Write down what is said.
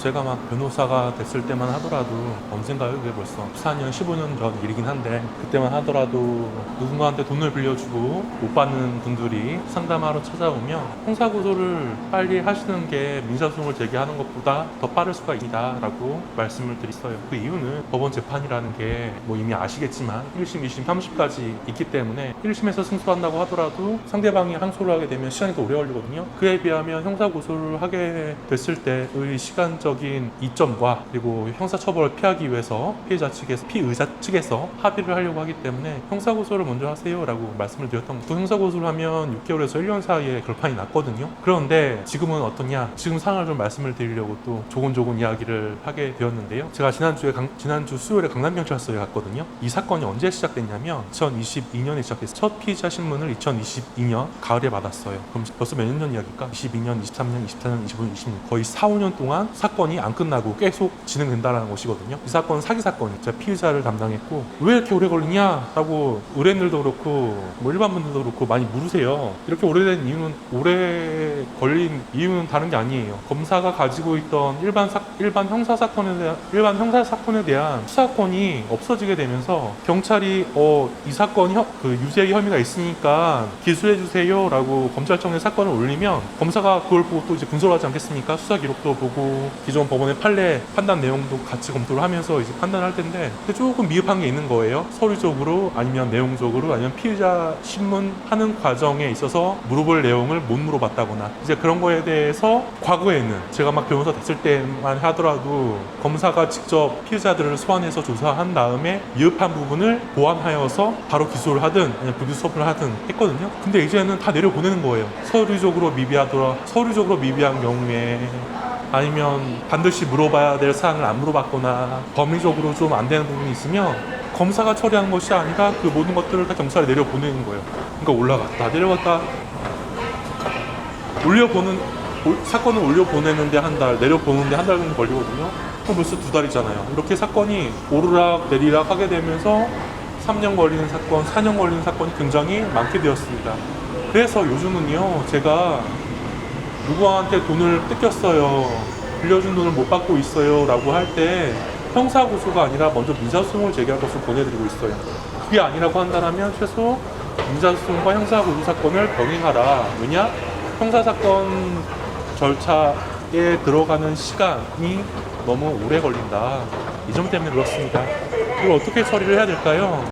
제가 막 변호사가 됐을 때만 하더라도 언젠가요? 그게 벌써 14년, 15년 전 일이긴 한데 그때만 하더라도 누군가한테 돈을 빌려주고 못 받는 분들이 상담하러 찾아오면 형사고소를 빨리 하시는 게 민사소송을 제기하는 것보다 더 빠를 수가 있다 라고 말씀을 드렸어요. 그 이유는 법원 재판이라는 게 뭐 이미 아시겠지만 1심, 2심, 3심까지 있기 때문에 1심에서 승소한다고 하더라도 상대방이 항소를 하게 되면 시간이 더 오래 걸리거든요. 그에 비하면 형사고소를 하게 됐을 때의 시간적인 이점과 그리고 형사처벌을 피하기 위해서 피의자 측에서 합의를 하려고 하기 때문에 형사고소를 먼저 하세요 라고 말씀을 드렸던 거죠. 또 형사고소를 하면 6개월에서 1년 사이에 결판이 났거든요. 그런데 지금은 어떠냐, 지금 상황을 좀 말씀을 드리려고 또 조곤조곤 이야기를 하게 되었는데요. 제가 지난주 수요일에 강남경찰서에 갔거든요. 이 사건이 언제 시작됐냐면 2022년에 시작했어요. 첫 피의자 신문을 2022년 가을에 받았어요. 그럼 벌써 몇 년 전 이야기일까? 22년, 23년, 24년, 25년, 26년 거의 4, 5년 동안 사건이 안 끝나고 계속 진행된다는 것이거든요. 이 사건은 사기 사건이죠. 제가 피의자를 담당했고 왜 이렇게 오래 걸리냐 라고 의뢰인들도 그렇고 뭐 일반 분들도 그렇고 많이 물으세요. 이렇게 오래된 이유는, 오래 걸린 이유는 다른 게 아니에요. 검사가 가지고 있던 일반 형사 사건에 대한 수사권이 없어지게 되면서 경찰이 이 사건 유죄 혐의가 있으니까 기소해 주세요 라고 검찰청에 사건을 올리면 검사가 그걸 보고 또 이제 분석하지 않겠습니까? 수사 기록도 보고 기존 법원의 판례 판단 내용도 같이 검토를 하면서 이제 판단할 텐데 조금 미흡한 게 있는 거예요. 서류적으로 아니면 내용적으로 아니면 피의자 신문하는 과정에 있어서 물어볼 내용을 못 물어봤다거나 이제 그런 거에 대해서 과거에는 제가 막 변호사 됐을 때만 하더라도 검사가 직접 피의자들을 소환해서 조사한 다음에 미흡한 부분을 보완하여서 바로 기소를 하든 아니면 불기소를 하든 했거든요. 근데 이제는 다 내려보내는 거예요. 서류적으로 미비한 경우에 아니면 반드시 물어봐야 될 사항을 안 물어봤거나 법리적으로 좀 안 되는 부분이 있으면 검사가 처리하는 것이 아니라 그 모든 것들을 다 경찰에 내려보내는 거예요. 그러니까 올라갔다 내려갔다 사건을 올려보내는데 한 달, 내려보는데 한 달 정도 걸리거든요. 그럼 벌써 2달이잖아요. 이렇게 사건이 오르락 내리락 하게 되면서 3년 걸리는 사건, 4년 걸리는 사건이 굉장히 많게 되었습니다. 그래서 요즘은요, 제가 누구한테 돈을 뜯겼어요, 빌려준 돈을 못 받고 있어요 라고 할 때 형사고소가 아니라 먼저 민사소송을 제기할 것을 권해드리고 있어요. 그게 아니라고 한다면 최소 민사소송과 형사고소 사건을 병행하라. 왜냐? 형사사건 절차에 들어가는 시간이 너무 오래 걸린다. 이 점 때문에 그렇습니다. 이걸 어떻게 처리를 해야 될까요?